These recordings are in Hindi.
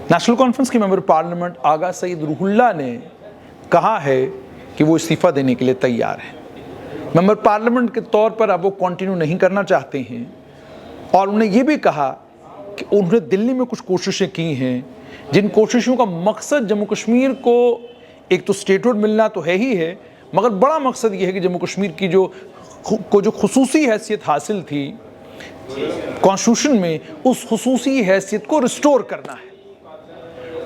नेशनल कॉन्फ्रेंस के मेंबर पार्लियामेंट आगा सईद रूहुल्लाह ने कहा है कि वो इस्तीफ़ा देने के लिए तैयार है। मेंबर पार्लियामेंट के तौर पर अब वो कंटिन्यू नहीं करना चाहते हैं और उन्होंने ये भी कहा कि उन्होंने दिल्ली में कुछ कोशिशें की हैं जिन कोशिशों का मकसद जम्मू कश्मीर को एक तो स्टेटहुड मिलना तो है ही है, मगर बड़ा मकसद ये है कि जम्मू कश्मीर की जो खुसूसी हैसियत हासिल थी कॉन्स्टिट्यूशन में, उस खुसूसी हैसियत को रिस्टोर करना है।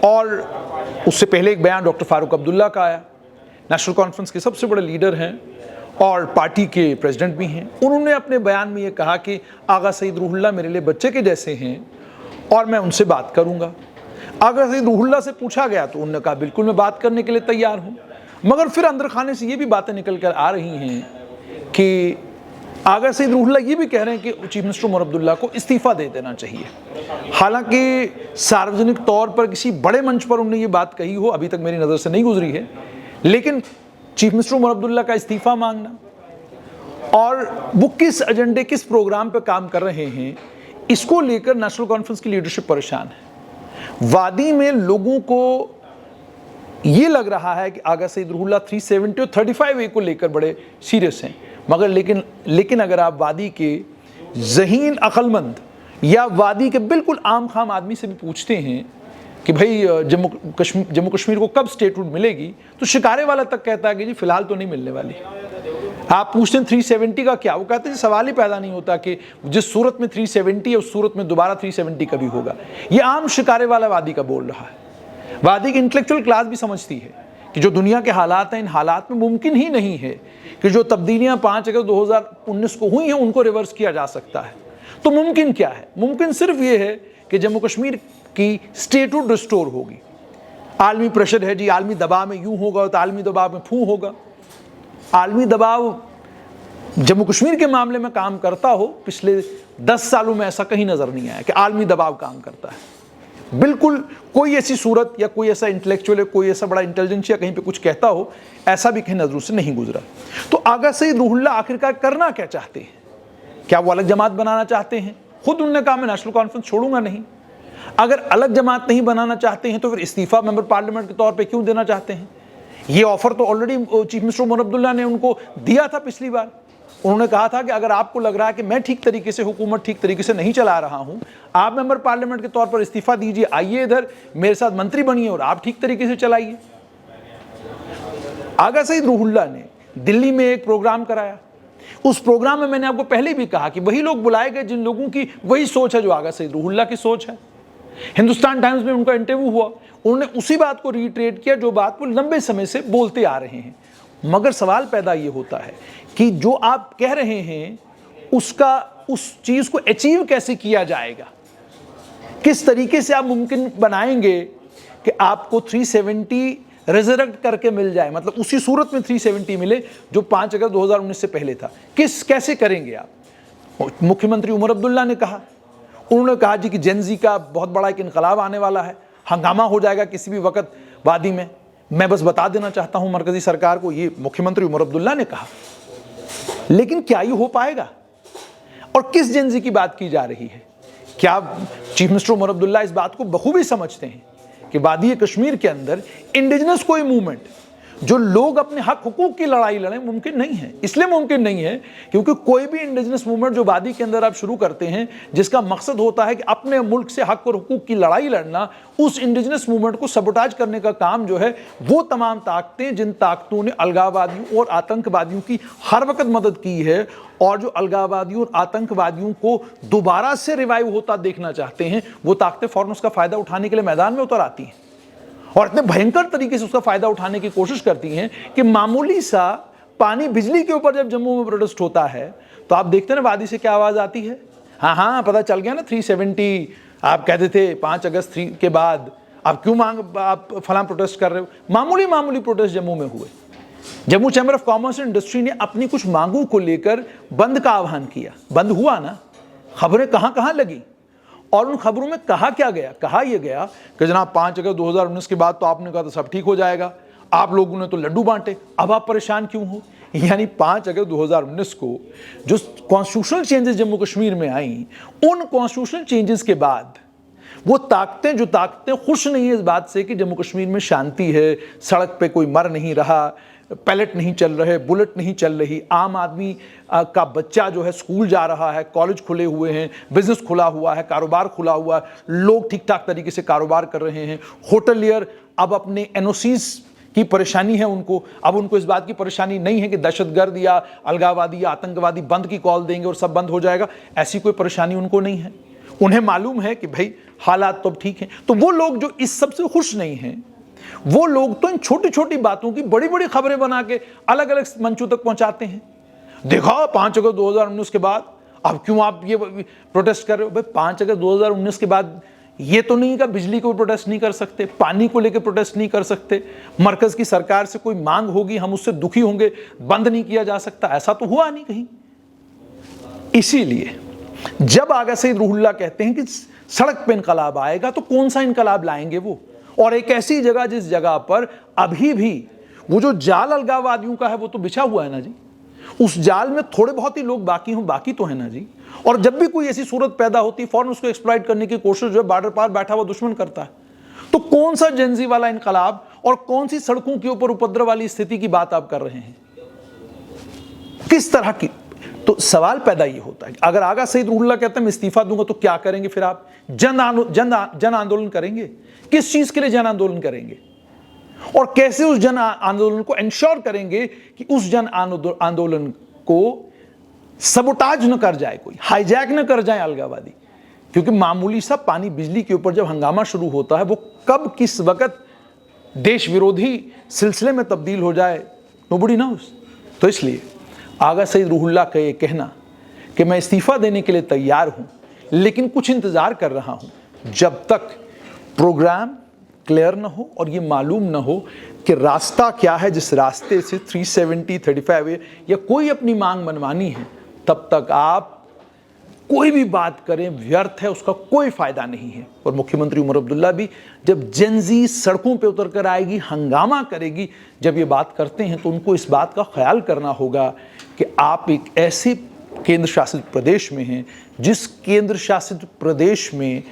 और उससे पहले एक बयान डॉक्टर फारूक अब्दुल्ला का आया, नेशनल कॉन्फ्रेंस के सबसे बड़े लीडर हैं और पार्टी के प्रेसिडेंट भी हैं। उन्होंने अपने बयान में ये कहा कि आगा सईद रूहुल्लाह मेरे लिए बच्चे के जैसे हैं और मैं उनसे बात करूंगा। आगा सईद रूहुल्लाह से पूछा गया तो उन्होंने कहा बिल्कुल मैं बात करने के लिए तैयार हूं, मगर फिर अंदर खाने से ये भी बातें निकल कर आ रही हैं कि आगा सईद रूहुल्लाह ये भी कह रहे हैं कि चीफ मिनिस्टर उमर अब्दुल्ला को इस्तीफ़ा दे देना चाहिए। हालांकि सार्वजनिक तौर पर किसी बड़े मंच पर उन्होंने ये बात कही हो अभी तक मेरी नज़र से नहीं गुजरी है, लेकिन चीफ मिनिस्टर उमर अब्दुल्ला का इस्तीफ़ा मांगना और वो किस एजेंडे किस प्रोग्राम पर काम कर रहे हैं, इसको लेकर नेशनल कॉन्फ्रेंस की लीडरशिप परेशान है। वादी में लोगों को ये लग रहा है कि आगा सईद रूहुल्लाह 370 और 35A को लेकर बड़े सीरियस हैं, मगर लेकिन अगर आप वादी के ज़हीन अक्लमंद या वादी के बिल्कुल आम खाम आदमी से भी पूछते हैं कि भाई जम्मू कश्मीर को कब स्टेटहुड मिलेगी, तो शिकारे वाला तक कहता है कि जी फिलहाल तो नहीं मिलने वाली। आप पूछते हैं 370 का क्या, वो कहते हैं सवाल ही पैदा नहीं होता कि जिस सूरत में 370 है उस सूरत में दोबारा 370 कभी होगा। ये आम शिकारे वाला वादी का बोल रहा है। वादी की इंटेलेक्चुअल क्लास भी समझती है कि जो दुनिया के हालात हैं, इन हालात में मुमकिन ही नहीं है कि जो तब्दीलियां 5 अगस्त 2019 को हुई हैं उनको रिवर्स किया जा सकता है। तो मुमकिन क्या है? मुमकिन सिर्फ ये है कि जम्मू कश्मीर की स्टेटहुड रिस्टोर होगी। आलमी प्रेशर है जी, आलमी दबाव में यूं होगा तो आलमी दबाव में फू होगा। आलमी दबाव जम्मू कश्मीर के मामले में काम करता हो, पिछले 10 सालों में ऐसा कहीं नजर नहीं आया कि आलमी दबाव काम करता है। बिल्कुल कोई ऐसी सूरत या कोई ऐसा इंटेलेक्चुअल या कोई ऐसा बड़ा इंटेलिजेंस या कहीं पे कुछ कहता हो, ऐसा भी कहीं नजरों से नहीं गुजरा। तो आगा सईद रूहुल्लाह आखिरकार करना क्या चाहते हैं? क्या वो अलग जमात बनाना चाहते हैं? खुद उन्होंने कहा मैं नेशनल कॉन्फ्रेंस छोड़ूंगा नहीं। अगर अलग जमात नहीं बनाना चाहते हैं तो फिर इस्तीफा मेंबर पार्लियामेंट के तौर पे क्यों देना चाहते हैं? ये ऑफर तो already chief minister Omar Abdullah ने उनको दिया था पिछली बार। उन्होंने कहा था कि अगर आपको लग रहा है कि मैं ठीक तरीके से हुकूमत ठीक तरीके से नहीं चला रहा हूं, आप मेंबर पार्लियामेंट के तौर पर इस्तीफा दीजिए, आइए इधर मेरे साथ मंत्री बनिए और आप ठीक तरीके से चलाइए। आगा सईद रूहुल्लाह ने दिल्ली में एक प्रोग्राम कराया। उस प्रोग्राम में मैंने आपको पहले भी कहा कि वही लोग बुलाए गए जिन लोगों की वही सोच है जो आगा सईद रूहुल्लाह की सोच है। हिंदुस्तान टाइम्स में उनका इंटरव्यू हुआ, उन्होंने उसी बात को रिट्रेट किया जो बात वो लंबे समय से बोलते आ रहे हैं। मगर सवाल पैदा ये होता है कि जो आप कह रहे हैं उसका उस चीज को अचीव कैसे किया जाएगा? किस तरीके से आप मुमकिन बनाएंगे कि आपको 370 रिजरेक्ट करके मिल जाए, मतलब उसी सूरत में 370 मिले जो 5 अगस्त 2019 से पहले था। कैसे करेंगे आप? मुख्यमंत्री उमर अब्दुल्ला ने कहा, उन्होंने कहा जी कि जेनजी का बहुत बड़ा एक इनकलाब आने वाला है, हंगामा हो जाएगा किसी भी वक्त वादी में। मैं बस बता देना चाहता हूं मरकजी सरकार को, ये मुख्यमंत्री उमर अब्दुल्ला ने कहा। लेकिन क्या ये हो पाएगा? और किस जेनजी की बात की जा रही है? क्या चीफ मिनिस्टर उमर अब्दुल्ला इस बात को बखूबी समझते हैं कि वादी कश्मीर के अंदर इंडिजिनस कोई मूवमेंट जो लोग अपने हक हुकूक की लड़ाई लड़ें मुमकिन नहीं है? इसलिए मुमकिन नहीं है क्योंकि कोई भी इंडिजिनस मूवमेंट जो वादी के अंदर आप शुरू करते हैं जिसका मकसद होता है कि अपने मुल्क से हक और हुकूक की लड़ाई लड़ना, उस इंडिजिनस मूवमेंट को सबोटाज करने का काम जो है वो तमाम ताकतें जिन ताकतों ने अलगाववादियों और आतंकवादियों की हर वक्त मदद की है और जो अलगाववादियों और आतंकवादियों को दोबारा से रिवाइव होता देखना चाहते हैं, वो ताकतें फौरन उसका फायदा उठाने के लिए मैदान में उतर आती हैं और इतने भयंकर तरीके से उसका फायदा उठाने की कोशिश करती हैं कि मामूली सा पानी बिजली के ऊपर जब जम्मू में प्रोटेस्ट होता है तो आप देखते हैं ना वादी से क्या आवाज आती है, हाँ पता चल गया ना 370 आप कहते थे 5 अगस्त के बाद आप क्यों आप फलां प्रोटेस्ट कर रहे हो। मामूली प्रोटेस्ट जम्मू में हुए। Jammu chamber of commerce and industry ने अपनी कुछ मांगों को लेकर बंद का आह्वान किया, बंद हुआ ना, खबरें कहां लगी और उन खबरों में कहा क्या गया? कहा यह गया कि जनाब 5 अगस्त 2019 के बाद तो आपने कहा था सब ठीक हो जाएगा, आप लोगों ने तो लड्डू बांटे, अब आप परेशान क्यों हो? यानी 5 अगस्त 2019 को जो कॉन्स्टिट्यूशनल चेंजेस जम्मू कश्मीर में आई, उन कॉन्स्टिट्यूशनल चेंजेस के बाद वो ताकतें खुश नहीं है इस बात से कि जम्मू कश्मीर में शांति है, सड़क पे कोई मर नहीं रहा, पैलेट नहीं चल रहे, बुलेट नहीं चल रही, आम आदमी का बच्चा जो है स्कूल जा रहा है, कॉलेज खुले हुए हैं, बिजनेस खुला हुआ है, कारोबार खुला हुआ है, लोग ठीक ठाक तरीके से कारोबार कर रहे हैं। होटलियर अब अपने एनओसीज की परेशानी है उनको, अब उनको इस बात की परेशानी नहीं है कि दहशतगर्द या अलगाववादी या आतंकवादी बंद की कॉल देंगे और सब बंद हो जाएगा, ऐसी कोई परेशानी उनको नहीं है। उन्हें मालूम है कि भाई हालात तो अब ठीक हैं। तो वो लोग जो इस सब से खुश नहीं हैं, वो लोग तो इन छोटी छोटी बातों की बड़ी बड़ी खबरें बना के अलग अलग मंचों तक पहुंचाते हैं। देखा 5 अगस्त 2019 के बाद अब क्यों आप ये प्रोटेस्ट कर रहे हो? भाई 5 अगस्त 2019 के बाद ये तो नहीं कि बिजली को प्रोटेस्ट नहीं कर सकते, पानी को लेकर प्रोटेस्ट नहीं कर सकते, मरकज की सरकार से कोई मांग होगी हम उससे दुखी होंगे, बंद नहीं किया जा सकता, ऐसा तो हुआ नहीं कहीं। इसीलिए जब आगा सईद रूहुल्लाह कहते हैं कि सड़क पे इनकलाब आएगा, तो कौन सा इनकलाब लाएंगे वो? और एक ऐसी जगह जिस जगह पर अभी भी वो जो जाल अलगाववादियों का है वो तो बिछा हुआ है ना जी, उस जाल में थोड़े बहुत ही लोग बाकी तो है ना जी। और जब भी कोई ऐसी सूरत पैदा होती है फौरन उसको एक्सप्लॉइट करने की कोशिश जो है बॉर्डर पार बैठा हुआ दुश्मन करता है। तो कौन सा जेंजी वाला इनकलाब और कौन सी सड़कों के ऊपर उपद्रव वाली स्थिति की बात आप कर रहे हैं? किस तरह की? तो सवाल पैदा ये होता है, अगर आगा सईद रूहुल्लाह कहते हैं मैं इस्तीफा दूंगा तो क्या करेंगे फिर आप? जन आंदोलन करेंगे? किस चीज के लिए जन आंदोलन करेंगे और कैसे उस जन आंदोलन को इंश्योर करेंगे कि उस जन आंदोलन को सबोटाज न कर जाए, कोई हाईजैक न कर जाए अलगाववादी? क्योंकि मामूली सा पानी बिजली के ऊपर जब हंगामा शुरू होता है वो कब किस वक्त देश विरोधी सिलसिले में तब्दील हो जाए नोबडी नोस। तो इसलिए आगा सईद रूहुल्लाह का ये कहना कि मैं इस्तीफा देने के लिए तैयार हूं लेकिन कुछ इंतजार कर रहा हूं जब तक प्रोग्राम क्लियर ना हो और ये मालूम ना हो कि रास्ता क्या है जिस रास्ते से 370, 35 या कोई अपनी मांग मनवानी है, तब तक आप कोई भी बात करें व्यर्थ है, उसका कोई फायदा नहीं है। और मुख्यमंत्री उमर अब्दुल्ला भी जब जेंजी सड़कों पे उतर कर आएगी, हंगामा करेगी, जब ये बात करते हैं तो उनको इस बात का ख्याल करना होगा कि आप एक ऐसे केंद्र शासित प्रदेश में हैं जिस केंद्र शासित प्रदेश में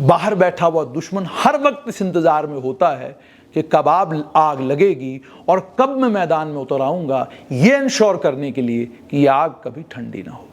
बाहर बैठा हुआ दुश्मन हर वक्त इस इंतजार में होता है कि कब आग लगेगी और कब मैं मैदान में उतर आऊंगा, ये इंश्योर करने के लिए कि ये आग कभी ठंडी ना हो।